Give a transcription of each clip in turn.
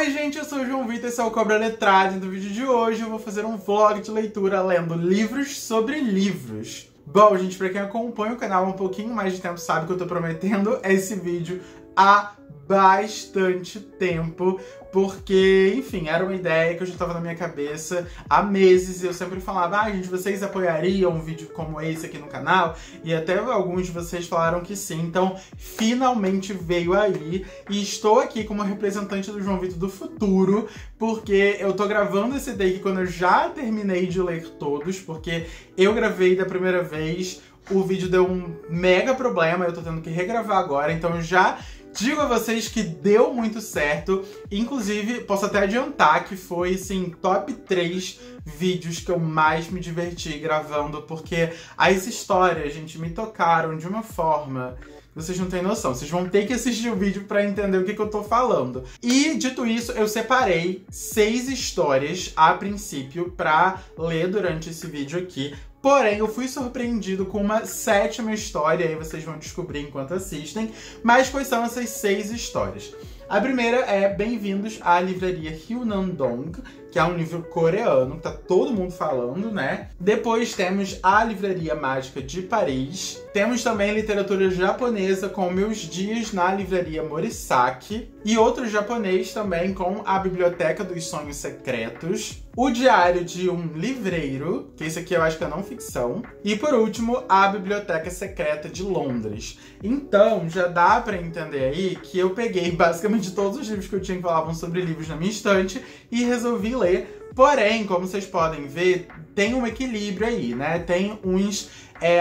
Oi gente, eu sou o João Vitor, esse é o Cobra Letrado. No vídeo de hoje eu vou fazer um vlog de leitura lendo livros sobre livros. Bom, gente, pra quem acompanha o canal há um pouquinho mais de tempo sabe que eu tô prometendo esse vídeo há bastante tempo, porque, enfim, era uma ideia que eu já tava na minha cabeça há meses e eu sempre falava, gente, vocês apoiariam um vídeo como esse aqui no canal? E até alguns de vocês falaram que sim, então finalmente veio aí e estou aqui como representante do João Vitor do futuro, porque eu tô gravando esse take quando eu já terminei de ler todos, porque eu gravei da primeira vez, o vídeo deu um mega problema, eu tô tendo que regravar agora, então eu já digo a vocês que deu muito certo. Inclusive, posso até adiantar que foi, assim, top 3 vídeos que eu mais me diverti gravando, porque as histórias, gente, me tocaram de uma forma que vocês não têm noção. Vocês vão ter que assistir o vídeo pra entender o que eu tô falando. E, dito isso, eu separei 6 histórias, a princípio, pra ler durante esse vídeo aqui. Porém, eu fui surpreendido com uma 7ª história, aí vocês vão descobrir enquanto assistem. Mas quais são essas 6 histórias? A primeira é Bem-vindos à Livraria Hyunandong, que é um livro coreano, que tá todo mundo falando, né? Depois temos A Livraria Mágica de Paris. Temos também literatura japonesa com Meus Dias na Livraria Morisaki. E outro japonês também com A Biblioteca dos Sonhos Secretos. O Diário de um Livreiro, que esse aqui eu acho que é não ficção. E por último, A Biblioteca Secreta de Londres. Então, já dá pra entender aí que eu peguei basicamente todos os livros que eu tinha que falavam sobre livros na minha estante e resolvi ler. Porém, como vocês podem ver, tem um equilíbrio aí, né? Tem uns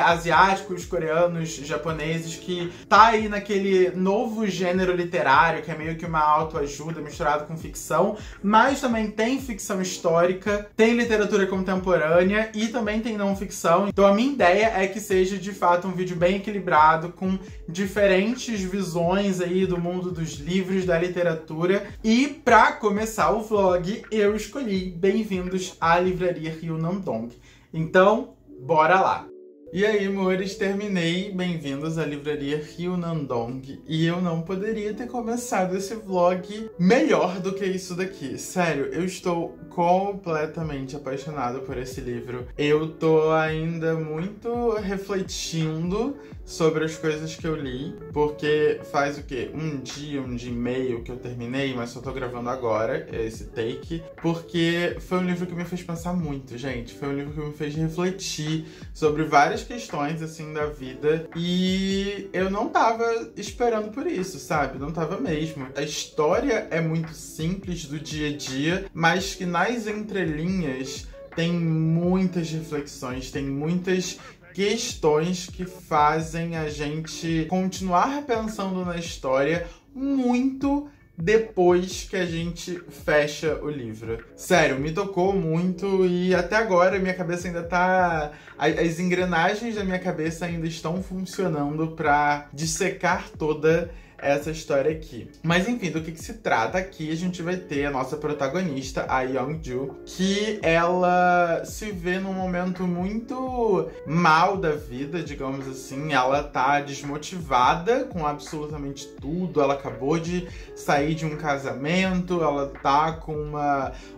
asiáticos, coreanos, japoneses, que tá aí naquele novo gênero literário, que é meio que uma autoajuda misturado com ficção, mas também tem ficção histórica, tem literatura contemporânea e também tem não ficção. Então a minha ideia é que seja, de fato, um vídeo bem equilibrado, com diferentes visões aí do mundo dos livros, da literatura. E pra começar o vlog, eu escolhi Bem-vindos à Livraria Hyunandong. Então, bora lá! E aí, amores, terminei Bem-vindos à Livraria Hyunandong e eu não poderia ter começado esse vlog melhor do que isso daqui. Sério, eu estou completamente apaixonado por esse livro. Eu tô ainda muito refletindo sobre as coisas que eu li, porque faz o quê? Um dia e meio que eu terminei, mas só tô gravando agora esse take, porque foi um livro que me fez pensar muito, gente. Foi um livro que me fez refletir sobre várias questões, assim, da vida, e eu não tava esperando por isso, sabe? Não tava mesmo. A história é muito simples do dia a dia, mas que nas entrelinhas tem muitas reflexões, tem muitas questões que fazem a gente continuar pensando na história muito depois que a gente fecha o livro. Sério, me tocou muito e até agora minha cabeça ainda tá... As engrenagens da minha cabeça ainda estão funcionando pra dissecar toda essa história aqui. Mas enfim, do que se trata aqui, a gente vai ter a nossa protagonista, a Young-ju, que ela se vê num momento muito mal da vida, digamos assim. Ela tá desmotivada com absolutamente tudo, ela acabou de sair de um casamento, ela tá com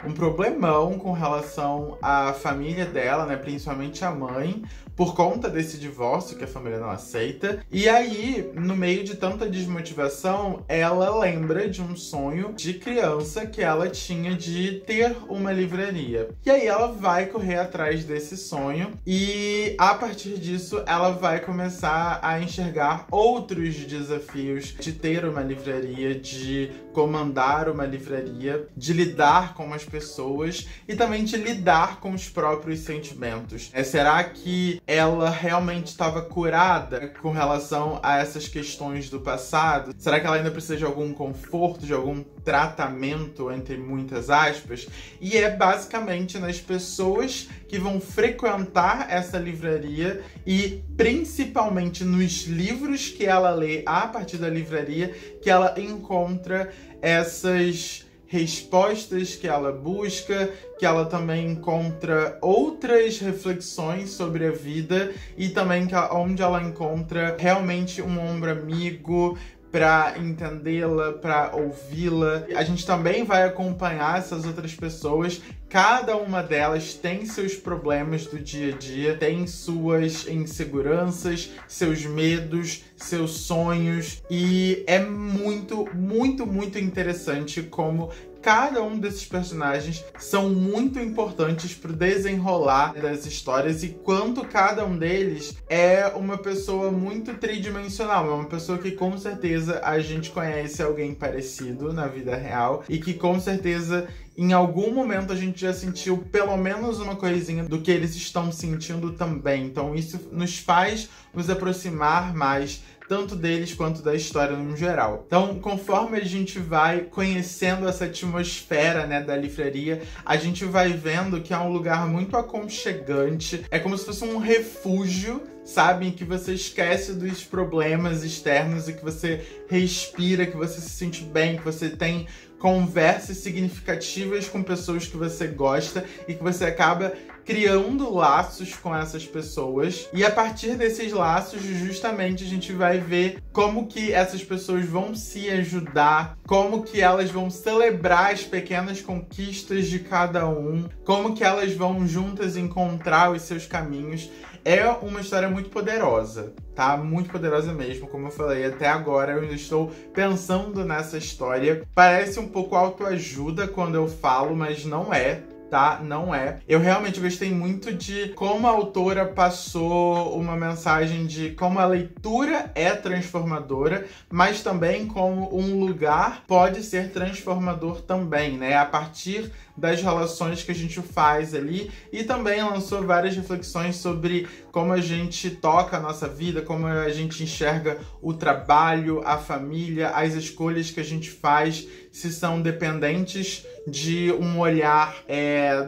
um problemão com relação à família dela, né, principalmente a mãe, por conta desse divórcio que a família não aceita. E aí, no meio de tanta desmotivação, ela lembra de um sonho de criança que ela tinha de ter uma livraria. E aí ela vai correr atrás desse sonho e, a partir disso, ela vai começar a enxergar outros desafios de ter uma livraria, de comandar uma livraria, de lidar com as pessoas e também de lidar com os próprios sentimentos. Será que ela realmente estava curada com relação a essas questões do passado? Será que ela ainda precisa de algum conforto, de algum tratamento, entre muitas aspas? E é basicamente nas pessoas que vão frequentar essa livraria e principalmente nos livros que ela lê a partir da livraria que ela encontra essas respostas que ela busca, que ela também encontra outras reflexões sobre a vida e também onde ela encontra realmente um ombro amigo pra entendê-la, pra ouvi-la. A gente também vai acompanhar essas outras pessoas. Cada uma delas tem seus problemas do dia a dia, tem suas inseguranças, seus medos, seus sonhos. E é muito, muito, muito interessante como cada um desses personagens são muito importantes pro desenrolar das histórias e quanto cada um deles é uma pessoa muito tridimensional, é uma pessoa que com certeza a gente conhece alguém parecido na vida real e que com certeza em algum momento a gente já sentiu pelo menos uma coisinha do que eles estão sentindo também. Então isso nos faz nos aproximar mais tanto deles quanto da história no geral. Então, conforme a gente vai conhecendo essa atmosfera, né, da livraria, a gente vai vendo que é um lugar muito aconchegante. É como se fosse um refúgio, sabe? Em que você esquece dos problemas externos e que você respira, que você se sente bem, que você tem conversas significativas com pessoas que você gosta e que você acaba criando laços com essas pessoas. E a partir desses laços, justamente, a gente vai ver como que essas pessoas vão se ajudar, como que elas vão celebrar as pequenas conquistas de cada um, como que elas vão juntas encontrar os seus caminhos. É uma história muito poderosa, tá? Muito poderosa mesmo, como eu falei. Até agora eu ainda estou pensando nessa história. Parece um pouco autoajuda quando eu falo, mas não é. Tá? Não é. Eu realmente gostei muito de como a autora passou uma mensagem de como a leitura é transformadora, mas também como um lugar pode ser transformador também, né? A partir das relações que a gente faz ali, e também lançou várias reflexões sobre como a gente toca a nossa vida, como a gente enxerga o trabalho, a família, as escolhas que a gente faz, se são dependentes de um olhar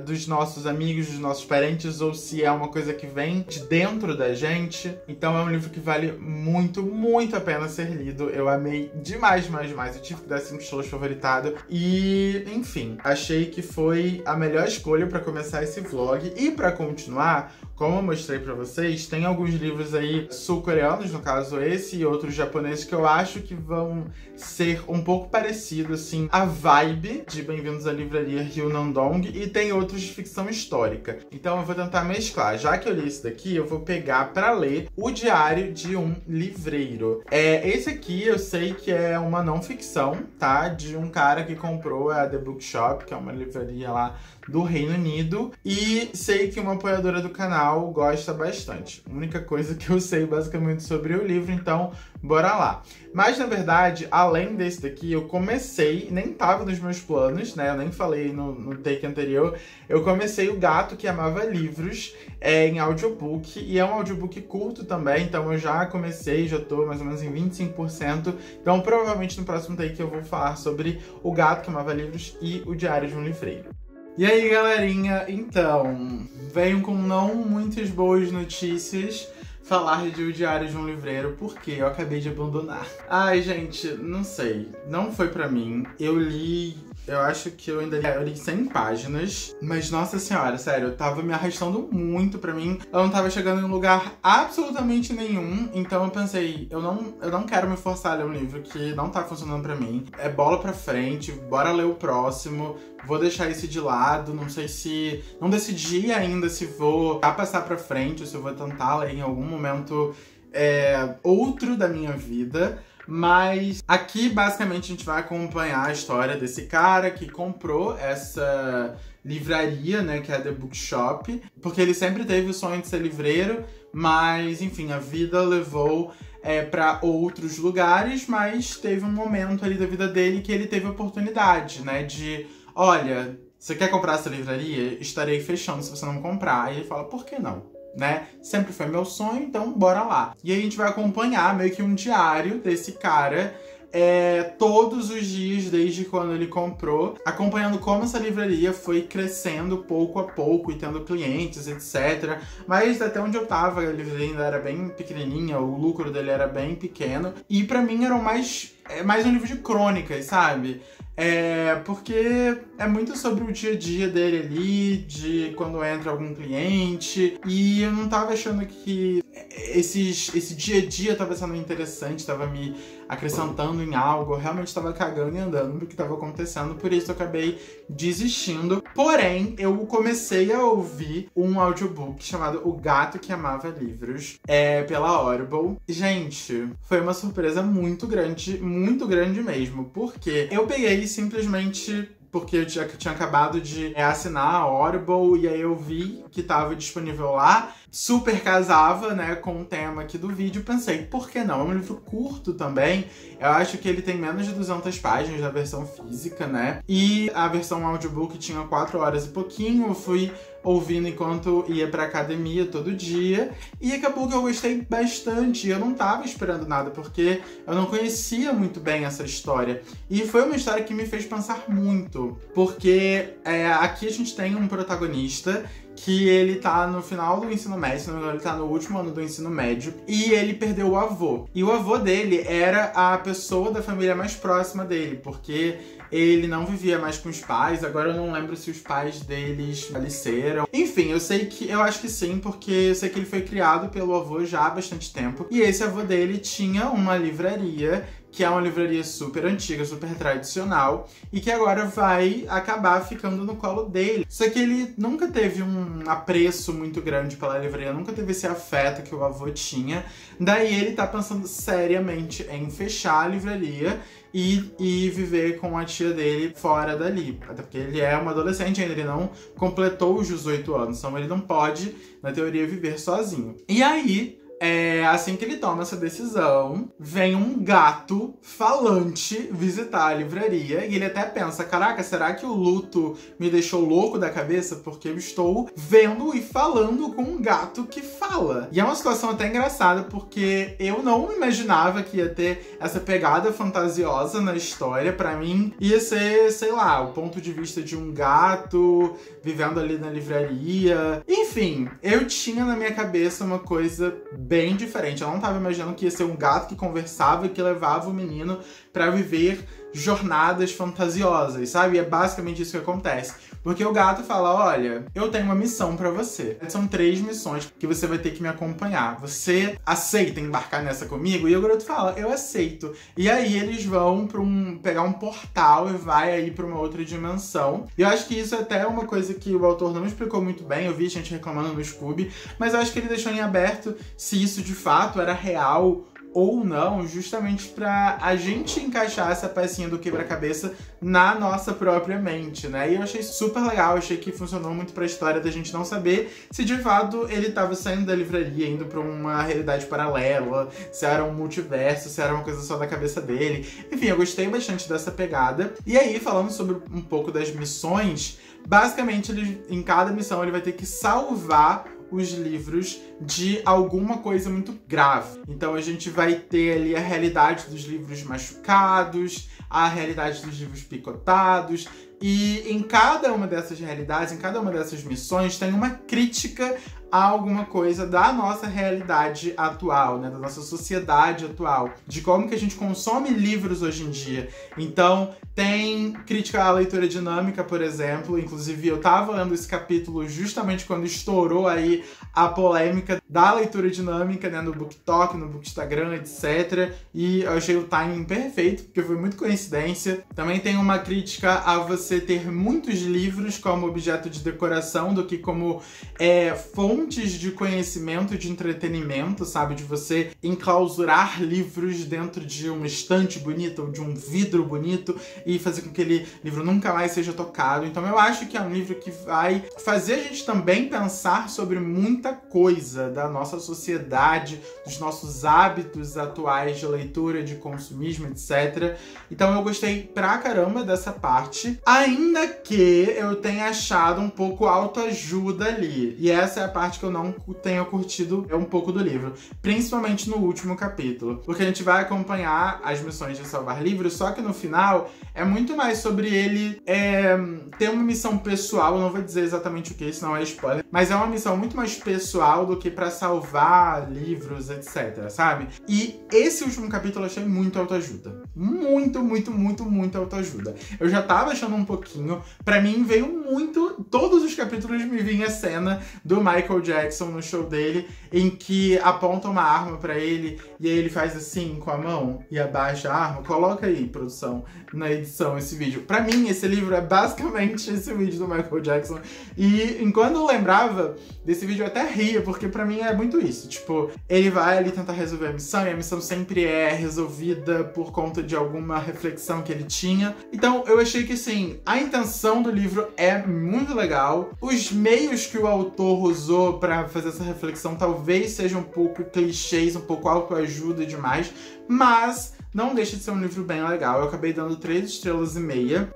dos nossos amigos, dos nossos parentes, ou se é uma coisa que vem de dentro da gente. Então é um livro que vale muito, muito a pena ser lido. Eu amei demais, demais, demais. Eu tive que dar 5 estrelas favoritado. E, enfim, achei que foi a melhor escolha para começar esse vlog. E para continuar, como eu mostrei pra vocês, tem alguns livros aí sul-coreanos, no caso esse, e outros japoneses, que eu acho que vão ser um pouco parecidos, assim, a vibe de Bem-vindos à Livraria Ryunandong, e tem outros de ficção histórica. Então eu vou tentar mesclar. Já que eu li esse daqui, eu vou pegar pra ler O Diário de um Livreiro. Esse aqui eu sei que é uma não ficção, tá? De um cara que comprou a The Bookshop, que é uma livraria lá do Reino Unido, e sei que uma apoiadora do canal gosta bastante. A única coisa que eu sei basicamente sobre o livro, então bora lá. Mas na verdade, além desse daqui, eu comecei, nem tava nos meus planos, né? Eu nem falei no take anterior, eu comecei O Gato que Amava Livros em audiobook, e é um audiobook curto também, então eu já comecei, já tô mais ou menos em 25%, então provavelmente no próximo take eu vou falar sobre O Gato que Amava Livros e O Diário de um Livreiro. E aí, galerinha, então, venho com não muitas boas notícias falar de O Diário de um Livreiro, porque eu acabei de abandonar. Ai, gente, não sei, não foi pra mim. Eu li, eu acho que eu li 100 páginas, mas nossa senhora, sério, eu tava me arrastando muito pra mim. Eu não tava chegando em lugar absolutamente nenhum, então eu pensei, eu não quero me forçar a ler um livro que não tá funcionando pra mim. É bola pra frente, bora ler o próximo. Vou deixar esse de lado, não sei se... Não decidi ainda se vou passar pra frente ou se eu vou tentar ler em algum momento outro da minha vida. Mas aqui, basicamente, a gente vai acompanhar a história desse cara que comprou essa livraria, né, que é a The Bookshop, porque ele sempre teve o sonho de ser livreiro, mas, enfim, a vida levou para outros lugares, mas teve um momento ali da vida dele que ele teve a oportunidade, né, de... Olha, você quer comprar essa livraria? Estarei fechando se você não comprar. Aí ele fala, por que não? Né? Sempre foi meu sonho, então bora lá. E aí a gente vai acompanhar meio que um diário desse cara todos os dias desde quando ele comprou, acompanhando como essa livraria foi crescendo pouco a pouco e tendo clientes, etc. Mas até onde eu tava, a livraria ainda era bem pequenininha, o lucro dele era bem pequeno. E pra mim era mais um livro de crônicas, sabe? Porque é muito sobre o dia a dia dele ali, de quando entra algum cliente, e eu não tava achando que esse dia a dia tava sendo interessante, tava me acrescentando em algo, eu realmente tava cagando e andando do que tava acontecendo, por isso eu acabei desistindo. Porém, eu comecei a ouvir um audiobook chamado O Gato que Amava Livros, pela Audible. Gente, foi uma surpresa muito grande mesmo, porque eu peguei simplesmente porque eu tinha acabado de assinar a Audible, e aí eu vi que tava disponível lá, super casava, né, com o tema aqui do vídeo, pensei, por que não? É um livro curto também, eu acho que ele tem menos de 200 páginas na versão física, né, e a versão audiobook tinha 4 horas e pouquinho, eu fui ouvindo enquanto ia pra academia todo dia, e acabou que eu gostei bastante. Eu não tava esperando nada, porque eu não conhecia muito bem essa história. E foi uma história que me fez pensar muito, porque aqui a gente tem um protagonista que ele tá no final do ensino médio, se não me engano, ele tá no último ano do ensino médio, e ele perdeu o avô. E o avô dele era a pessoa da família mais próxima dele, porque ele não vivia mais com os pais, agora eu não lembro se os pais deles faleceram. Enfim, eu acho que sim, porque eu sei que ele foi criado pelo avô já há bastante tempo, e esse avô dele tinha uma livraria, que é uma livraria super antiga, super tradicional, e que agora vai acabar ficando no colo dele. Só que ele nunca teve um apreço muito grande pela livraria, nunca teve esse afeto que o avô tinha. Daí ele tá pensando seriamente em fechar a livraria e viver com a tia dele fora dali. Até porque ele é um adolescente ainda, ele não completou os 18 anos, então ele não pode, na teoria, viver sozinho. E aí, assim que ele toma essa decisão, vem um gato falante visitar a livraria, e ele até pensa, caraca, será que o luto me deixou louco da cabeça? Porque eu estou vendo e falando com um gato que fala. E é uma situação até engraçada, porque eu não imaginava que ia ter essa pegada fantasiosa na história. Pra mim, ia ser, sei lá, o ponto de vista de um gato vivendo ali na livraria. Enfim, eu tinha na minha cabeça uma coisa bem diferente. Eu não tava imaginando que ia ser um gato que conversava e que levava o menino pra viver jornadas fantasiosas, sabe? E é basicamente isso que acontece. Porque o gato fala, olha, eu tenho uma missão pra você. São 3 missões que você vai ter que me acompanhar. Você aceita embarcar nessa comigo? E o garoto fala, eu aceito. E aí eles vão pegar um portal e vai aí pra uma outra dimensão. E eu acho que isso é até uma coisa que o autor não explicou muito bem. Eu vi gente reclamando no Scooby, mas eu acho que ele deixou em aberto se isso de fato era real ou não, justamente pra a gente encaixar essa pecinha do quebra-cabeça na nossa própria mente, né? E eu achei super legal, eu achei que funcionou muito pra história da gente não saber se de fato ele tava saindo da livraria, indo pra uma realidade paralela, se era um multiverso, se era uma coisa só da cabeça dele. Enfim, eu gostei bastante dessa pegada. E aí, falando sobre um pouco das missões, basicamente, em cada missão ele vai ter que salvar os livros de alguma coisa muito grave. Então a gente vai ter ali a realidade dos livros machucados, a realidade dos livros picotados, e em cada uma dessas realidades, em cada uma dessas missões, tem uma crítica a alguma coisa da nossa realidade atual, né? Da nossa sociedade atual, de como que a gente consome livros hoje em dia. Então, tem crítica à leitura dinâmica, por exemplo. Inclusive, eu tava lendo esse capítulo justamente quando estourou aí a polêmica da leitura dinâmica, né? No BookTok, no Bookstagram, etc. E eu achei o timing perfeito, porque foi muito coincidência. Também tem uma crítica a você ter muitos livros como objeto de decoração do que como fontes de conhecimento, de entretenimento, sabe? De você enclausurar livros dentro de uma estante bonita ou de um vidro bonito e fazer com que aquele livro nunca mais seja tocado. Então eu acho que é um livro que vai fazer a gente também pensar sobre muita coisa da nossa sociedade, dos nossos hábitos atuais de leitura, de consumismo, etc. Então eu gostei pra caramba dessa parte. Ainda que eu tenha achado um pouco autoajuda ali. E essa é a parte que eu não tenho curtido um pouco do livro. Principalmente no último capítulo. Porque a gente vai acompanhar as missões de salvar livros, só que no final é muito mais sobre ele ter uma missão pessoal. Eu não vou dizer exatamente o que, senão é spoiler. Mas é uma missão muito mais pessoal do que pra salvar livros, etc, sabe? E esse último capítulo eu achei muito autoajuda. Muito, muito, muito, muito autoajuda. Eu já tava achando um pouquinho. Pra mim veio muito... Todos os capítulos me vinha a cena do Michael Jackson no show dele, em que aponta uma arma pra ele e aí ele faz assim com a mão e abaixa a arma. Coloca aí, produção, na edição esse vídeo. Pra mim, esse livro é basicamente esse vídeo do Michael Jackson. E enquanto eu lembrava desse vídeo, eu até ria, porque pra mim é muito isso. Tipo, ele vai ali tentar resolver a missão e a missão sempre é resolvida por conta de alguma reflexão que ele tinha. Então, eu achei que, assim, a intenção do livro é muito legal. Os meios que o autor usou pra fazer essa reflexão talvez sejam um pouco clichês, um pouco autoajuda demais, mas não deixa de ser um livro bem legal. Eu acabei dando 3,5 estrelas.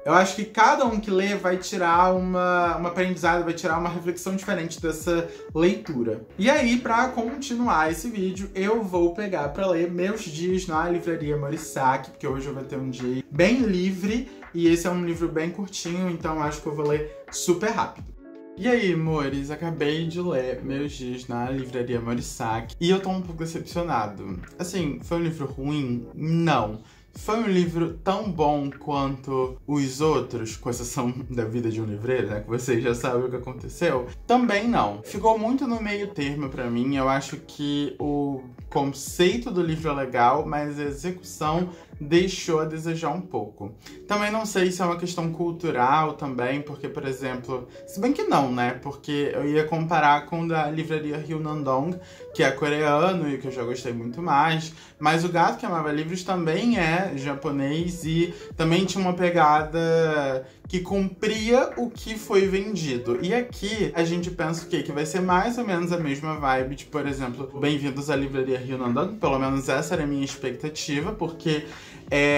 Eu acho que cada um que lê vai tirar uma aprendizado, vai tirar uma reflexão diferente dessa leitura. E aí, pra continuar esse vídeo, eu vou pegar pra ler Meus Dias na Livraria Murasaki, porque hoje eu vou ter um dia bem livre, e esse é um livro bem curtinho, então acho que eu vou ler super rápido. E aí, amores, acabei de ler Meus Dias na Livraria Murasaki e eu tô um pouco decepcionado. Assim, foi um livro ruim? Não. Foi um livro tão bom quanto os outros, com exceção da vida de um livreiro, né? Que vocês já sabem o que aconteceu. Também não. Ficou muito no meio termo pra mim. Eu acho que o conceito do livro é legal, mas a execução deixou a desejar um pouco. Também não sei se é uma questão cultural também, porque, por exemplo... Se bem que não, né? Porque eu ia comparar com da livraria Ryunandong, que é coreano e que eu já gostei muito mais. Mas o Gato que Amava Livros também é japonês e também tinha uma pegada que cumpria o que foi vendido. E aqui a gente pensa o quê? Que vai ser mais ou menos a mesma vibe de, por exemplo, Bem-vindos à Livraria Ryunandong. Pelo menos essa era a minha expectativa, porque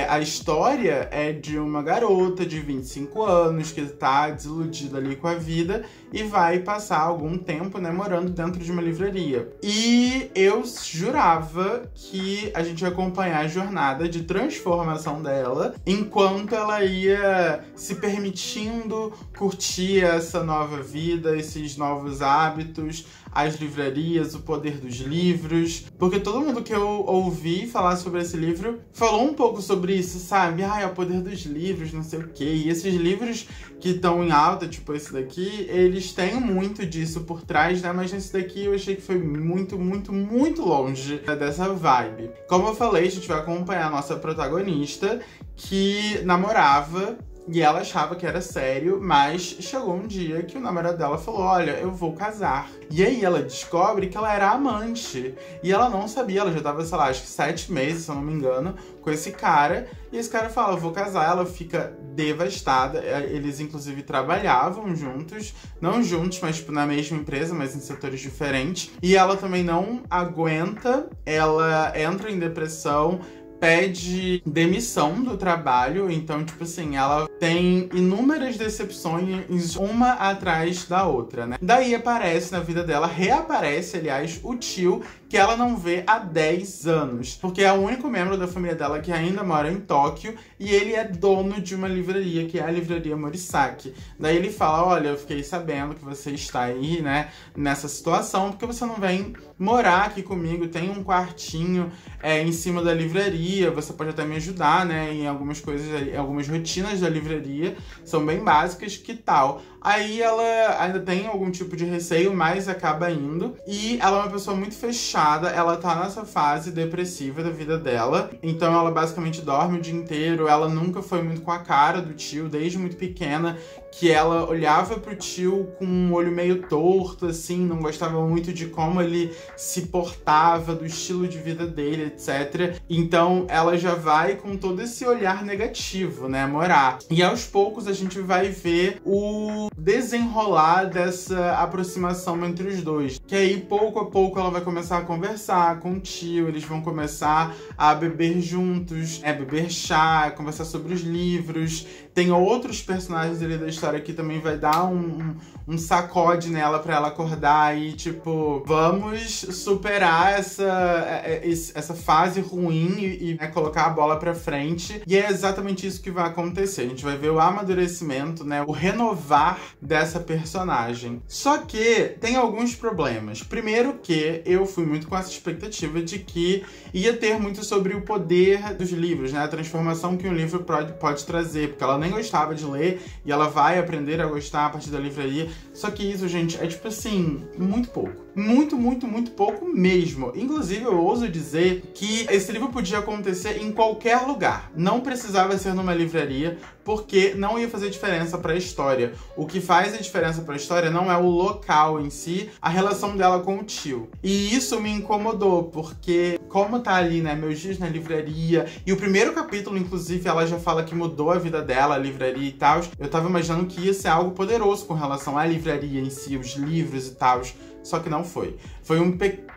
a história é de uma garota de 25 anos que tá desiludida ali com a vida e vai passar algum tempo, né, morando dentro de uma livraria. E eu jurava que a gente ia acompanhar a jornada de transformação dela enquanto ela ia se permitindo curtir essa nova vida, esses novos hábitos, as livrarias, o poder dos livros. Porque todo mundo que eu ouvi falar sobre esse livro falou um pouco sobre isso, sabe? É o poder dos livros, não sei o quê. E esses livros que estão em alta, tipo esse daqui, eles têm muito disso por trás, né? Mas nesse daqui eu achei que foi muito, muito, muito longe dessa vibe. Como eu falei, a gente vai acompanhar a nossa protagonista, que namorava e ela achava que era sério, mas chegou um dia que o namorado dela falou: olha, eu vou casar. E aí ela descobre que ela era amante. E ela não sabia, ela já tava, sei lá, acho que 7 meses, se eu não me engano, com esse cara. E esse cara fala: eu vou casar. Ela fica devastada. Eles, inclusive, trabalhavam juntos. Não juntos, mas tipo, na mesma empresa, mas em setores diferentes. E ela também não aguenta. Ela entra em depressão, pede demissão do trabalho. Então, tipo assim, ela tem inúmeras decepções, uma atrás da outra, né? Daí aparece na vida dela, reaparece, aliás, o tio que ela não vê há 10 anos. Porque é o único membro da família dela que ainda mora em Tóquio e ele é dono de uma livraria, que é a Livraria Murasaki. Daí ele fala: olha, eu fiquei sabendo que você está aí, né, nessa situação, porque você não vem morar aqui comigo, tem um quartinho em cima da livraria, você pode até me ajudar, né, em algumas coisas, algumas rotinas da livraria, são bem básicas, que tal? Aí ela ainda tem algum tipo de receio, mas acaba indo. E ela é uma pessoa muito fechada, ela tá nessa fase depressiva da vida dela. Então ela basicamente dorme o dia inteiro, ela nunca foi muito com a cara do tio, desde muito pequena, que ela olhava pro tio com um olho meio torto, assim, não gostava muito de como ele se portava, do estilo de vida dele, etc. Então ela já vai com todo esse olhar negativo, né, morar. E aos poucos a gente vai ver o desenrolar dessa aproximação entre os dois. Que aí, pouco a pouco, ela vai começar a conversar com o tio, eles vão começar a beber juntos, beber chá, conversar sobre os livros. Tem outros personagens ali da história que também vai dar um sacode nela pra ela acordar e, tipo, vamos superar essa fase ruim e né, colocar a bola pra frente. E é exatamente isso que vai acontecer. A gente vai ver o amadurecimento, né, o renovar dessa personagem. Só que tem alguns problemas. Primeiro que eu fui muito com essa expectativa de que ia ter muito sobre o poder dos livros, né, a transformação que um livro pode trazer, porque ela nem gostava de ler e ela vai aprender a gostar a partir da livraria. Só que isso, gente, é tipo assim, muito pouco. Muito, muito, muito pouco mesmo. Inclusive, eu ouso dizer que esse livro podia acontecer em qualquer lugar. Não precisava ser numa livraria, porque não ia fazer diferença pra história. O que faz a diferença pra história não é o local em si, a relação dela com o tio. E isso me incomodou, porque como tá ali, né, meus dias na livraria, e o primeiro capítulo, inclusive, ela já fala que mudou a vida dela, a livraria e tal, eu tava imaginando que ia ser algo poderoso com relação à livraria em si, os livros e tal. Só que não foi. Foi um pequeno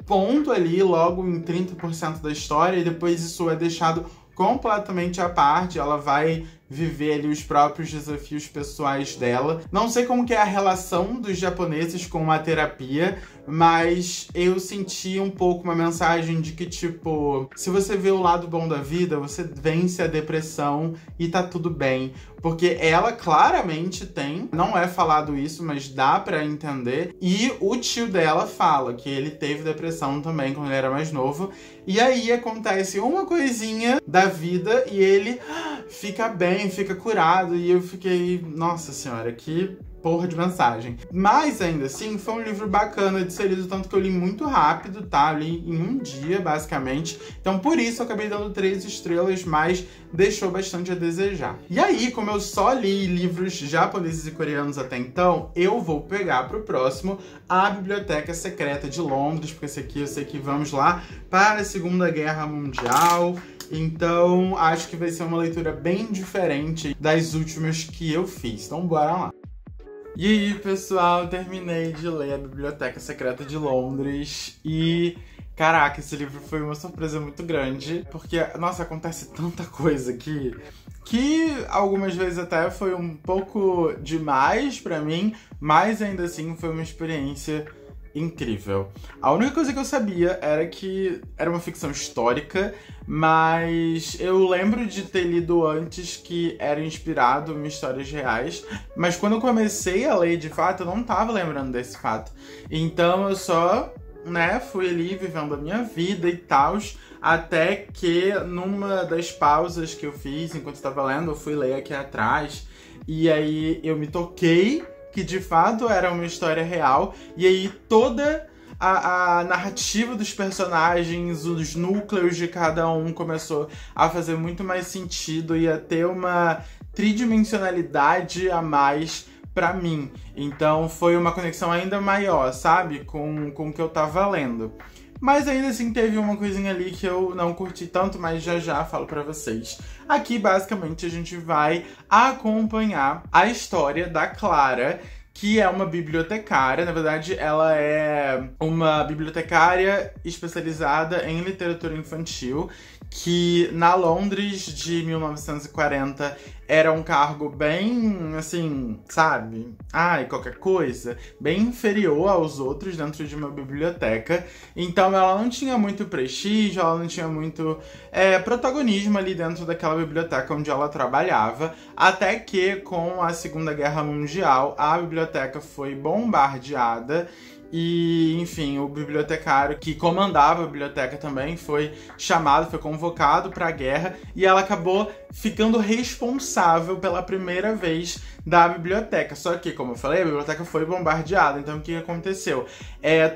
ponto ali, logo em 30% da história, e depois isso é deixado completamente à parte. Ela vai viver ali os próprios desafios pessoais dela. Não sei como que é a relação dos japoneses com a terapia, mas eu senti um pouco uma mensagem de que, tipo, se você vê o lado bom da vida, você vence a depressão e tá tudo bem. Porque ela claramente tem, não é falado isso, mas dá pra entender. E o tio dela fala que ele teve depressão também quando ele era mais novo. E aí acontece uma coisinha da vida e ele fica bem, fica curado. E eu fiquei, nossa senhora, que porra de mensagem. Mas ainda assim, foi um livro bacana de ser lido, tanto que eu li muito rápido, tá? Eu li em um dia, basicamente. Então por isso eu acabei dando 3 estrelas, mas deixou bastante a desejar. E aí, como eu só li livros japoneses e coreanos até então, eu vou pegar pro próximo A Biblioteca Secreta de Londres, porque esse aqui eu sei que vamos lá para a Segunda Guerra Mundial. Então acho que vai ser uma leitura bem diferente das últimas que eu fiz. Então bora lá. E aí, pessoal, terminei de ler A Biblioteca Secreta de Londres e, caraca, esse livro foi uma surpresa muito grande, porque, nossa, acontece tanta coisa aqui que algumas vezes até foi um pouco demais pra mim, mas ainda assim foi uma experiência incrível. A única coisa que eu sabia era que era uma ficção histórica, mas eu lembro de ter lido antes que era inspirado em histórias reais, mas quando eu comecei a ler de fato, eu não tava lembrando desse fato. Então eu só, né, fui ali vivendo a minha vida e tal, até que numa das pausas que eu fiz enquanto estava lendo, eu fui ler aqui atrás, e aí eu me toquei que de fato era uma história real, e aí toda a narrativa dos personagens, os núcleos de cada um começou a fazer muito mais sentido e a ter uma tridimensionalidade a mais pra mim. Então foi uma conexão ainda maior, sabe? Com o que eu tava lendo. Mas ainda assim teve uma coisinha ali que eu não curti tanto, mas já falo pra vocês. Aqui, basicamente, a gente vai acompanhar a história da Clara, que é uma bibliotecária. Na verdade, ela é uma bibliotecária especializada em literatura infantil, que na Londres de 1940 era um cargo bem, assim, sabe? Ai, qualquer coisa. Bem inferior aos outros dentro de uma biblioteca. Então ela não tinha muito prestígio, ela não tinha muito protagonismo ali dentro daquela biblioteca onde ela trabalhava. Até que, com a Segunda Guerra Mundial, a biblioteca foi bombardeada. E, enfim, o bibliotecário que comandava a biblioteca também foi chamado, foi convocado para a guerra, e ela acabou ficando responsável pela primeira vez da biblioteca. Só que, como eu falei, a biblioteca foi bombardeada. Então o que aconteceu?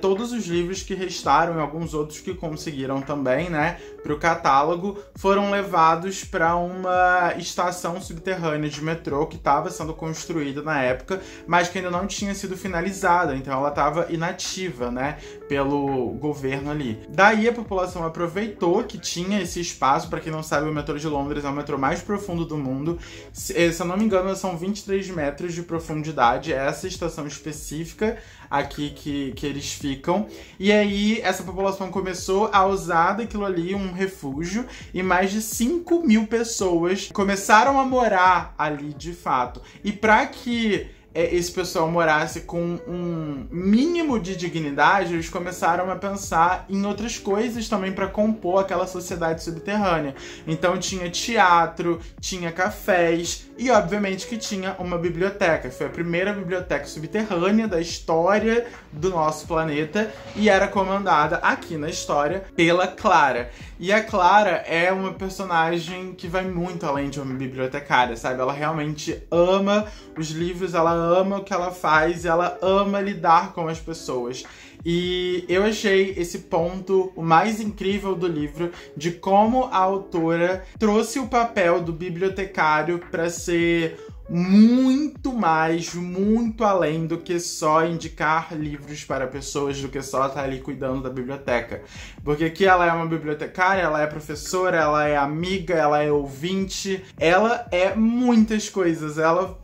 Todos os livros que restaram e alguns outros que conseguiram também, né, para o catálogo, foram levados para uma estação subterrânea de metrô que estava sendo construída na época, mas que ainda não tinha sido finalizada. Então ela estava inativa inativa, né, pelo governo ali. Daí a população aproveitou que tinha esse espaço. Pra quem não sabe, o metrô de Londres é o metrô mais profundo do mundo. Se eu não me engano, são 23 metros de profundidade, é essa estação específica aqui que eles ficam. E aí essa população começou a usar daquilo ali um refúgio, e mais de 5 mil pessoas começaram a morar ali de fato. E para que esse pessoal morasse com um mínimo de dignidade, eles começaram a pensar em outras coisas também para compor aquela sociedade subterrânea. Então tinha teatro, tinha cafés e obviamente que tinha uma biblioteca. Foi a primeira biblioteca subterrânea da história do nosso planeta e era comandada aqui na história pela Clara. E a Clara é uma personagem que vai muito além de uma bibliotecária, sabe? Ela realmente ama os livros, ela ama o que ela faz, ela ama lidar com as pessoas. E eu achei esse ponto o mais incrível do livro, de como a autora trouxe o papel do bibliotecário para ser muito mais, muito além do que só indicar livros para pessoas, do que só estar ali cuidando da biblioteca. Porque aqui ela é uma bibliotecária, ela é professora, ela é amiga, ela é ouvinte, ela é muitas coisas, ela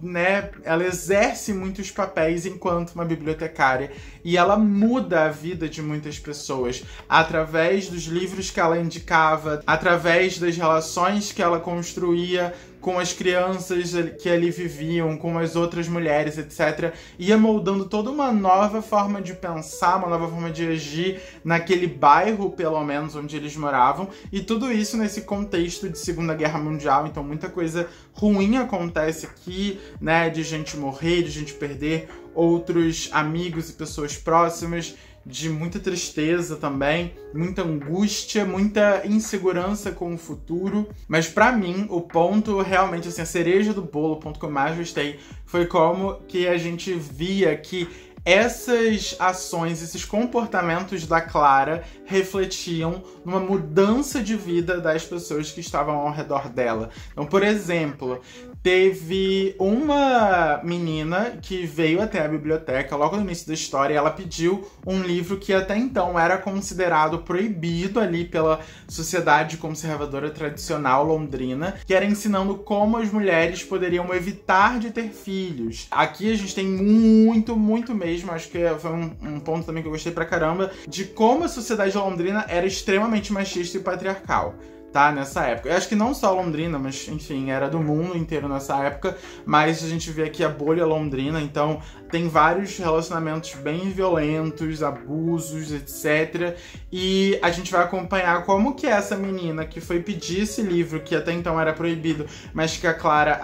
exerce muitos papéis enquanto uma bibliotecária e ela muda a vida de muitas pessoas através dos livros que ela indicava, através das relações que ela construía com as crianças que ali viviam, com as outras mulheres, etc. Ia moldando toda uma nova forma de pensar, uma nova forma de agir naquele bairro, pelo menos, onde eles moravam. E tudo isso nesse contexto de Segunda Guerra Mundial. Então muita coisa ruim acontece aqui, né? De gente morrer, de gente perder outros amigos e pessoas próximas, de muita tristeza também, muita angústia, muita insegurança com o futuro. Mas pra mim, o ponto realmente, assim, a cereja do bolo, o ponto que eu mais gostei, foi como que a gente via que essas ações, esses comportamentos da Clara refletiam numa mudança de vida das pessoas que estavam ao redor dela. Então, por exemplo, teve uma menina que veio até a biblioteca logo no início da história e ela pediu um livro que até então era considerado proibido ali pela sociedade conservadora tradicional londrina, que era ensinando como as mulheres poderiam evitar de ter filhos. Aqui a gente tem muito mesmo, acho que foi um ponto também que eu gostei pra caramba, de como a sociedade londrina era extremamente machista e patriarcal. Tá, nessa época. Eu acho que não só Londrina, mas, enfim, era do mundo inteiro nessa época, mas a gente vê aqui a bolha londrina, então tem vários relacionamentos bem violentos, abusos, etc. E a gente vai acompanhar como que essa menina que foi pedir esse livro, que até então era proibido, mas que a Clara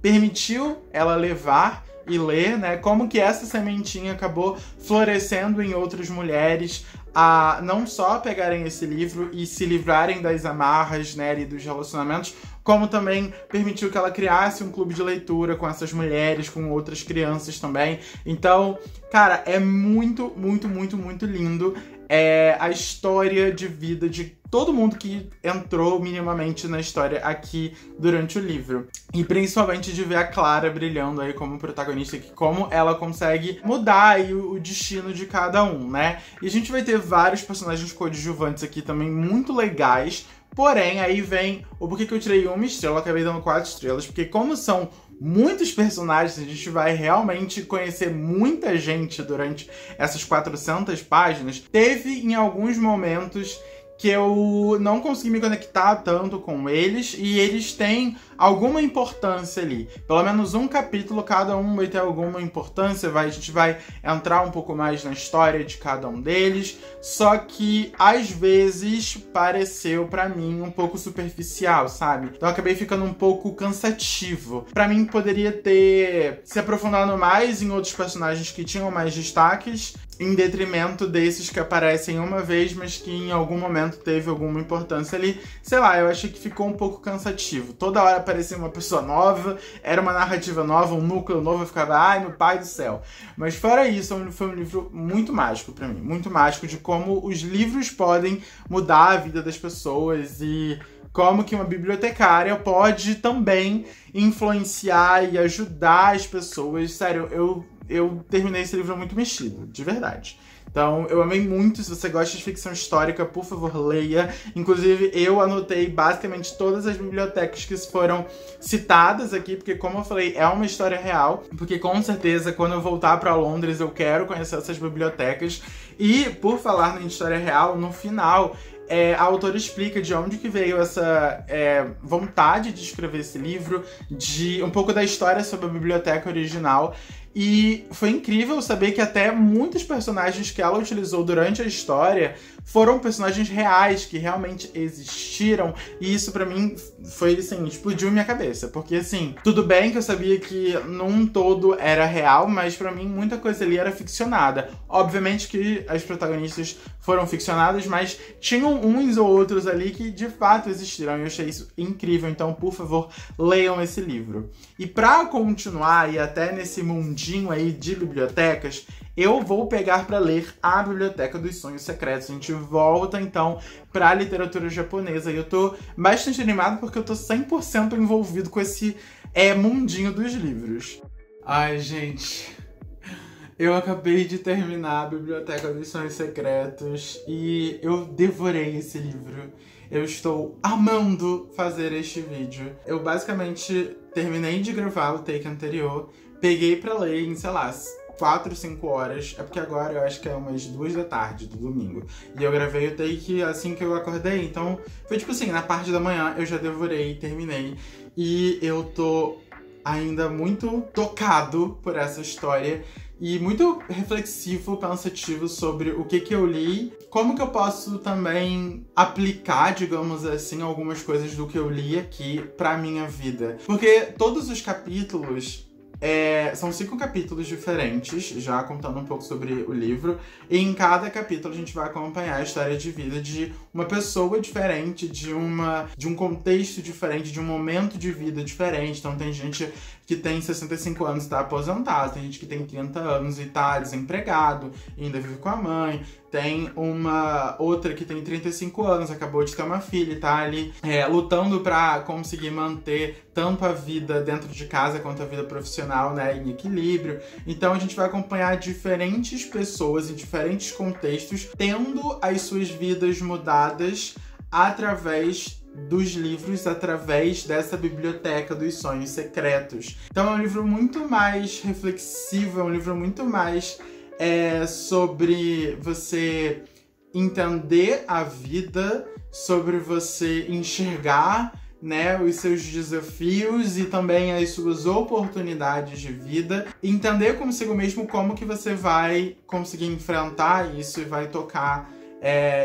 permitiu ela levar e ler, né? Como que essa sementinha acabou florescendo em outras mulheres, a não só pegarem esse livro e se livrarem das amarras, né, e dos relacionamentos, como também permitiu que ela criasse um clube de leitura com essas mulheres, com outras crianças também. Então, cara, é muito lindo. É a história de vida de todo mundo que entrou minimamente na história aqui durante o livro. E principalmente de ver a Clara brilhando aí como protagonista, que como ela consegue mudar aí o destino de cada um, né? E a gente vai ter vários personagens coadjuvantes aqui também muito legais. Porém, aí vem o porquê que eu tirei 1 estrela, eu acabei dando 4 estrelas, porque como são muitos personagens, a gente vai realmente conhecer muita gente durante essas 400 páginas. Teve em alguns momentos que eu não consegui me conectar tanto com eles, e eles têm alguma importância ali. Pelo menos um capítulo, cada um vai ter alguma importância, a gente vai entrar um pouco mais na história de cada um deles, só que às vezes pareceu pra mim um pouco superficial, sabe? Então eu acabei ficando um pouco cansativo. Pra mim poderia ter se aprofundado mais em outros personagens que tinham mais destaques, em detrimento desses que aparecem uma vez, mas que em algum momento teve alguma importância ali. Sei lá, eu achei que ficou um pouco cansativo. Toda hora aparecia uma pessoa nova, era uma narrativa nova, um núcleo novo, eu ficava, ai, meu pai do céu. Mas fora isso, foi um livro muito mágico pra mim, muito mágico de como os livros podem mudar a vida das pessoas e como que uma bibliotecária pode também influenciar e ajudar as pessoas. Sério, eu eu terminei esse livro muito mexido, de verdade. Então, eu amei muito. Se você gosta de ficção histórica, por favor, leia. Inclusive, eu anotei basicamente todas as bibliotecas que foram citadas aqui, porque, como eu falei, é uma história real. Porque, com certeza, quando eu voltar pra Londres, eu quero conhecer essas bibliotecas. E, por falar em história real, no final, a autora explica de onde que veio essa vontade de escrever esse livro, de um pouco da história sobre a biblioteca original. E foi incrível saber que até muitos personagens que ela utilizou durante a história foram personagens reais, que realmente existiram. E isso pra mim foi, assim, explodiu minha cabeça. Porque, assim, tudo bem que eu sabia que num todo era real, mas pra mim muita coisa ali era ficcionada. Obviamente que as protagonistas foram ficcionadas, mas tinham uns ou outros ali que de fato existiram. E eu achei isso incrível. Então, por favor, leiam esse livro. E pra continuar, e até nesse mundinho aí de bibliotecas, eu vou pegar pra ler A Biblioteca dos Sonhos Secretos. A gente volta, então, pra literatura japonesa. E eu tô bastante animado porque eu tô 100% envolvido com esse mundinho dos livros. Ai, gente, eu acabei de terminar A Biblioteca dos Sonhos Secretos e eu devorei esse livro. Eu estou amando fazer este vídeo. Eu basicamente terminei de gravar o take anterior, peguei pra ler em, sei lá, 4, 5 horas. É porque agora eu acho que é umas 2 da tarde do domingo. E eu gravei o take assim que eu acordei. Então foi tipo assim, na parte da manhã eu já devorei, terminei. E eu tô ainda muito tocado por essa história. E muito reflexivo, pensativo sobre o que eu li. Como que eu posso também aplicar, digamos assim, algumas coisas do que eu li aqui pra minha vida. Porque todos os capítulos... são 5 capítulos diferentes, já contando um pouco sobre o livro. E em cada capítulo a gente vai acompanhar a história de vida de uma pessoa diferente, de um contexto diferente, de um momento de vida diferente. Então tem gente que tem 65 anos e tá aposentado, tem gente que tem 30 anos e tá desempregado, e ainda vive com a mãe. Tem uma outra que tem 35 anos, acabou de ter uma filha e tá ali lutando pra conseguir manter tanto a vida dentro de casa quanto a vida profissional, né, em equilíbrio. Então a gente vai acompanhar diferentes pessoas em diferentes contextos, tendo as suas vidas mudadas através dos livros, através dessa biblioteca dos sonhos secretos. Então é um livro muito mais reflexivo, é um livro muito mais sobre você entender a vida, sobre você enxergar, né, os seus desafios e também as suas oportunidades de vida. Entender consigo mesmo como que você vai conseguir enfrentar isso e vai tocar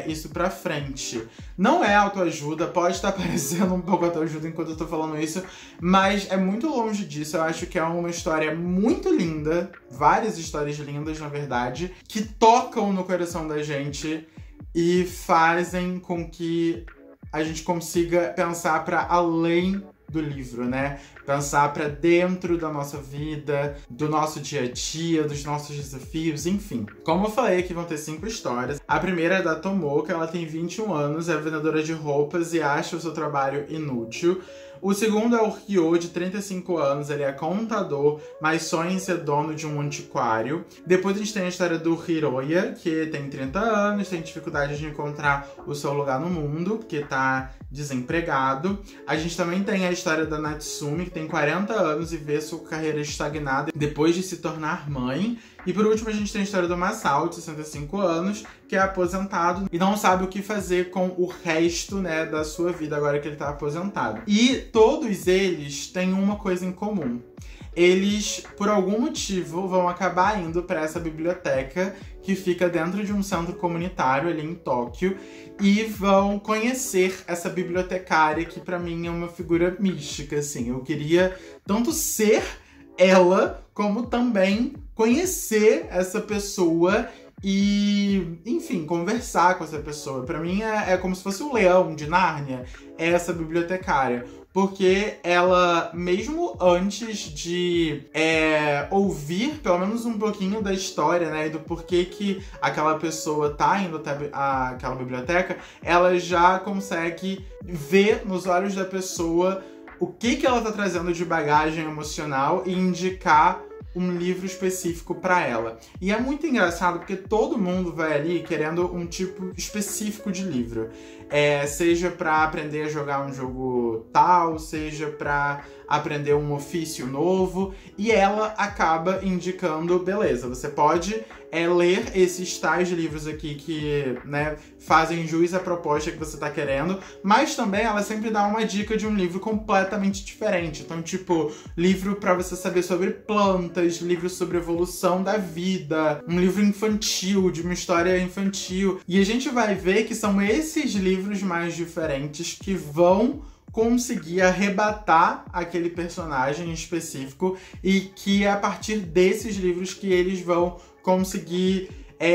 isso pra frente. Não é autoajuda, pode estar parecendo um pouco autoajuda enquanto eu tô falando isso, mas é muito longe disso. Eu acho que é uma história muito linda, várias histórias lindas, na verdade, que tocam no coração da gente e fazem com que a gente consiga pensar para além do livro, né? Pensar para dentro da nossa vida, do nosso dia a dia, dos nossos desafios, enfim. Como eu falei, aqui vão ter 5 histórias. A primeira é da Tomoka, ela tem 21 anos, é vendedora de roupas e acha o seu trabalho inútil. O segundo é o Ryo, de 35 anos, ele é contador, mas sonha em ser dono de um antiquário. Depois a gente tem a história do Hiroya, que tem 30 anos, tem dificuldade de encontrar o seu lugar no mundo, porque tá desempregado. A gente também tem a história da Natsumi, que tem 40 anos e vê sua carreira estagnada depois de se tornar mãe. E por último a gente tem a história do Masao, de 65 anos, que é aposentado e não sabe o que fazer com o resto, né, da sua vida agora que ele tá aposentado. E todos eles têm uma coisa em comum. Eles, por algum motivo, vão acabar indo para essa biblioteca que fica dentro de um centro comunitário ali em Tóquio e vão conhecer essa bibliotecária que pra mim é uma figura mística, assim. Eu queria tanto ser ela, como também conhecer essa pessoa e, enfim, conversar com essa pessoa. Pra mim é como se fosse o leão de Nárnia, essa bibliotecária. Porque ela, mesmo antes de ouvir pelo menos um pouquinho da história, né, e do porquê que aquela pessoa tá indo até aquela biblioteca, ela já consegue ver nos olhos da pessoa o que ela tá trazendo de bagagem emocional e indicar um livro específico para ela. E é muito engraçado porque todo mundo vai ali querendo um tipo específico de livro. Seja para aprender a jogar um jogo tal, seja para aprender um ofício novo, e ela acaba indicando, beleza, você pode ler esses tais livros aqui que, né, fazem jus à proposta que você tá querendo, mas também ela sempre dá uma dica de um livro completamente diferente. Então, tipo, livro para você saber sobre plantas, livro sobre evolução da vida, um livro infantil, de uma história infantil. E a gente vai ver que são esses livros mais diferentes que vão conseguir arrebatar aquele personagem específico e que é a partir desses livros que eles vão conseguir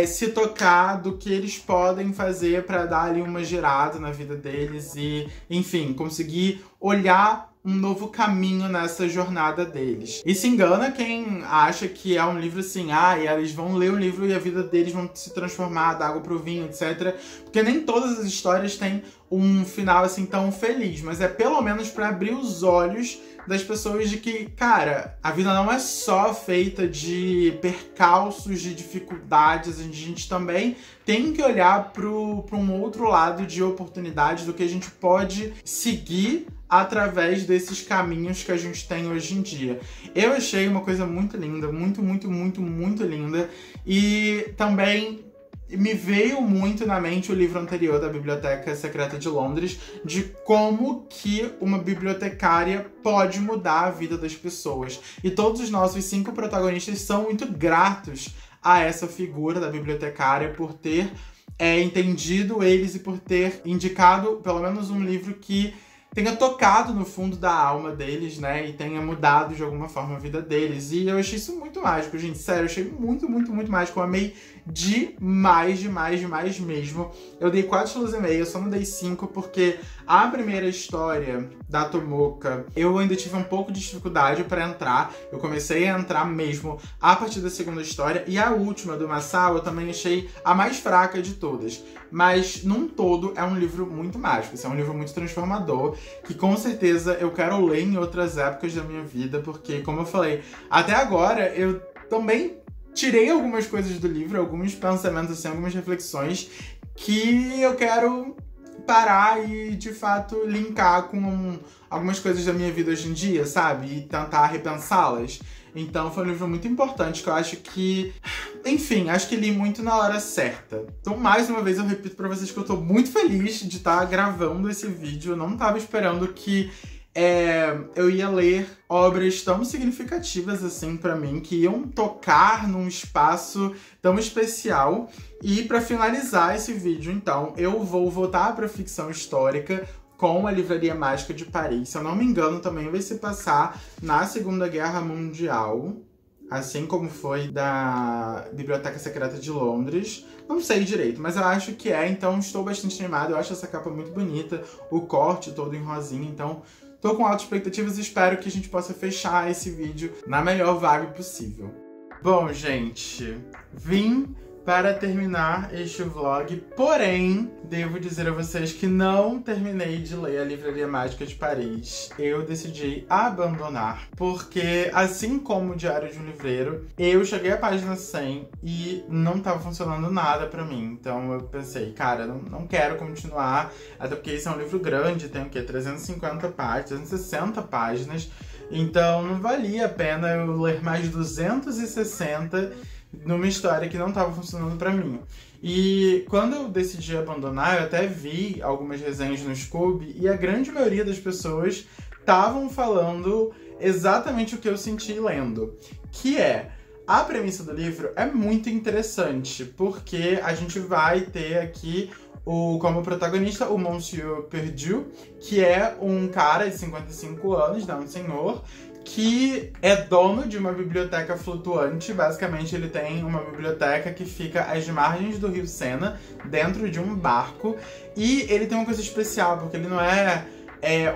se tocar do que eles podem fazer para dar ali uma girada na vida deles e, enfim, conseguir olhar um novo caminho nessa jornada deles. E se engana quem acha que é um livro assim, e eles vão ler o livro e a vida deles vão se transformar da água pro vinho, etc. Porque nem todas as histórias têm um final assim tão feliz, mas é pelo menos para abrir os olhos das pessoas de que, cara, a vida não é só feita de percalços, de dificuldades, a gente também tem que olhar para um outro lado de oportunidades do que a gente pode seguir através desses caminhos que a gente tem hoje em dia. Eu achei uma coisa muito linda, muito, muito, muito, muito linda, e também me veio muito na mente o livro anterior da Biblioteca Secreta de Londres, de como que uma bibliotecária pode mudar a vida das pessoas. E todos os nossos 5 protagonistas são muito gratos a essa figura da bibliotecária por ter entendido eles e por ter indicado pelo menos um livro que tenha tocado no fundo da alma deles, né? E tenha mudado de alguma forma a vida deles. E eu achei isso muito mágico, gente. Sério, eu achei muito, muito, muito mágico. Eu amei demais, demais, demais mesmo. Eu dei 4 estrelas e meia, eu só não dei 5 porque a primeira história da Tomoka, eu ainda tive um pouco de dificuldade para entrar. Eu comecei a entrar mesmo a partir da segunda história. E a última, do Masao, eu também achei a mais fraca de todas. Mas, num todo, é um livro muito mágico. É um livro muito transformador, que com certeza eu quero ler em outras épocas da minha vida, porque, como eu falei, até agora eu também tirei algumas coisas do livro, alguns pensamentos, assim, algumas reflexões que eu quero parar e, de fato, linkar com algumas coisas da minha vida hoje em dia, sabe? E tentar repensá-las. Então foi um livro muito importante que eu acho que... Enfim, acho que li muito na hora certa. Então, mais uma vez, eu repito pra vocês que eu tô muito feliz de estar gravando esse vídeo. Eu não tava esperando que eu ia ler obras tão significativas assim pra mim, que iam tocar num espaço tão especial. E pra finalizar esse vídeo, então, eu vou voltar pra ficção histórica com a Livraria Mágica de Paris. Se eu não me engano, também vai se passar na Segunda Guerra Mundial, assim como foi da Biblioteca Secreta de Londres. Não sei direito, mas eu acho que então estou bastante animado. Eu acho essa capa muito bonita, o corte todo em rosinha, então tô com altas expectativas e espero que a gente possa fechar esse vídeo na melhor vibe possível. Bom, gente, vim para terminar este vlog, porém, devo dizer a vocês que não terminei de ler a Livraria Mágica de Paris. Eu decidi abandonar, porque assim como o Diário de um Livreiro, eu cheguei à página 100 e não estava funcionando nada pra mim. Então eu pensei, cara, não quero continuar, até porque esse é um livro grande, tem o quê? 350 páginas, 360 páginas, então não valia a pena eu ler mais 260 numa história que não estava funcionando pra mim. E quando eu decidi abandonar, eu até vi algumas resenhas no Scoob e a grande maioria das pessoas estavam falando exatamente o que eu senti lendo, que a premissa do livro é muito interessante, porque a gente vai ter aqui como protagonista o Monsieur Perdu, que é um cara de 55 anos, um senhor, que é dono de uma biblioteca flutuante. Basicamente, ele tem uma biblioteca que fica às margens do rio Sena, dentro de um barco. E ele tem uma coisa especial, porque ele não é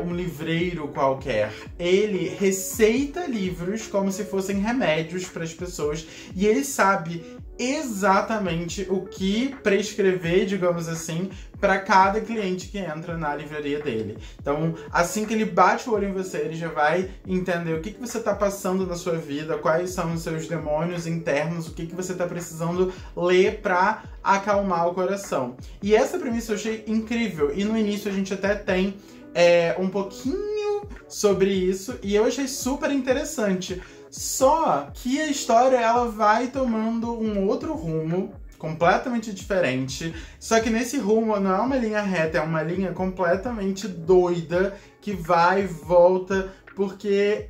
um livreiro qualquer. Ele receita livros como se fossem remédios para as pessoas. E ele sabe exatamente o que prescrever, digamos assim, para cada cliente que entra na livraria dele. Então, assim que ele bate o olho em você, ele já vai entender o que você está passando na sua vida, quais são os seus demônios internos, o que você está precisando ler para acalmar o coração. E essa premissa eu achei incrível, e no início a gente até tem um pouquinho sobre isso, e eu achei super interessante. Só que a história ela vai tomando um outro rumo, completamente diferente. Só que nesse rumo não é uma linha reta, é uma linha completamente doida, que vai e volta, porque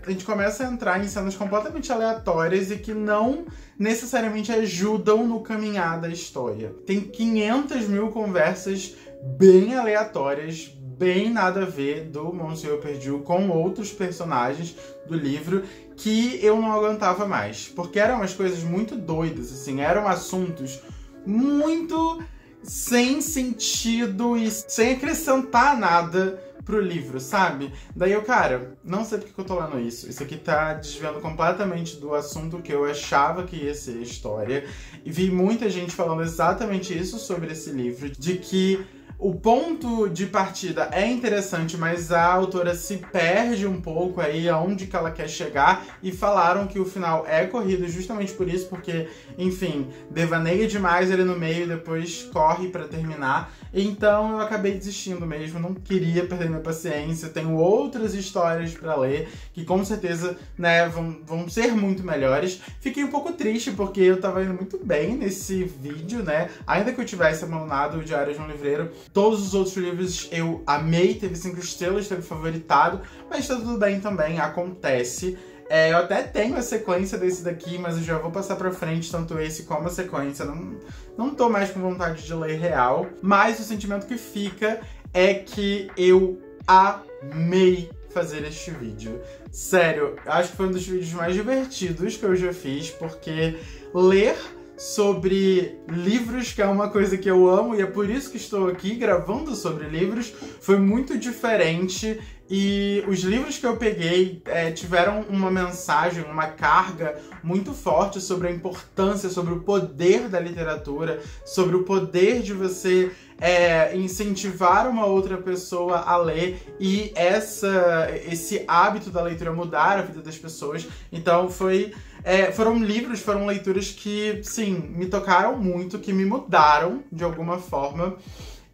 a gente começa a entrar em cenas completamente aleatórias e que não necessariamente ajudam no caminhar da história. Tem 500 mil conversas bem aleatórias, bem nada a ver do Monsieur Perdiu com outros personagens do livro que eu não aguentava mais. Porque eram umas coisas muito doidas, assim, eram assuntos muito sem sentido e sem acrescentar nada pro livro, sabe? Daí eu, cara, não sei porque que eu tô lendo isso. Isso aqui tá desviando completamente do assunto que eu achava que ia ser a história. E vi muita gente falando exatamente isso sobre esse livro, de que o ponto de partida é interessante, mas a autora se perde um pouco aí aonde que ela quer chegar, e falaram que o final é corrido justamente por isso, porque, enfim, devaneia demais ele no meio e depois corre pra terminar. Então eu acabei desistindo mesmo, não queria perder minha paciência, tenho outras histórias pra ler, que com certeza, né, vão ser muito melhores. Fiquei um pouco triste, porque eu tava indo muito bem nesse vídeo, né, ainda que eu tivesse abandonado o Diário de um Livreiro. Todos os outros livros eu amei, teve 5 estrelas, teve favoritado, mas tá tudo bem também, acontece. Eu até tenho a sequência desse daqui, mas eu já vou passar pra frente, tanto esse como a sequência. Não tô mais com vontade de ler real, mas o sentimento que fica é que eu amei fazer este vídeo. Sério, acho que foi um dos vídeos mais divertidos que eu já fiz, porque ler sobre livros, que é uma coisa que eu amo, e é por isso que estou aqui gravando sobre livros, foi muito diferente. E os livros que eu peguei tiveram uma mensagem, uma carga muito forte sobre a importância, sobre o poder da literatura, sobre o poder de você incentivar uma outra pessoa a ler, e esse hábito da leitura mudar a vida das pessoas. Então foram leituras que, sim, me tocaram muito, que me mudaram de alguma forma.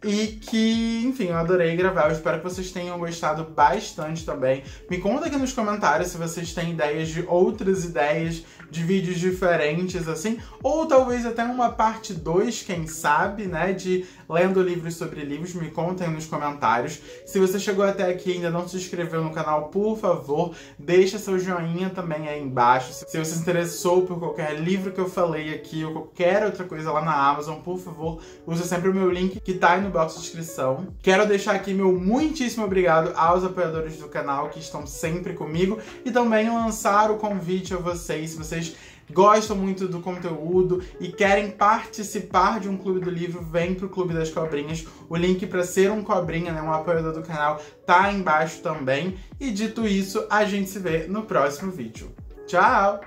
E que, enfim, eu adorei gravar. Eu espero que vocês tenham gostado bastante também. Me conta aqui nos comentários se vocês têm ideias de outras ideias de vídeos diferentes, assim. Ou talvez até uma parte 2, quem sabe, né? De lendo livros sobre livros. Me contem nos comentários. Se você chegou até aqui e ainda não se inscreveu no canal, por favor, deixa seu joinha também aí embaixo. Se você se interessou por qualquer livro que eu falei aqui ou qualquer outra coisa lá na Amazon, por favor, use sempre o meu link que tá aí no box de descrição. Quero deixar aqui meu muitíssimo obrigado aos apoiadores do canal que estão sempre comigo, e também lançar o convite a vocês, se vocês gostam muito do conteúdo e querem participar de um clube do livro, vem pro Clube das Cobrinhas. O link para ser um cobrinha, né, um apoiador do canal, tá aí embaixo também. E dito isso, a gente se vê no próximo vídeo. Tchau!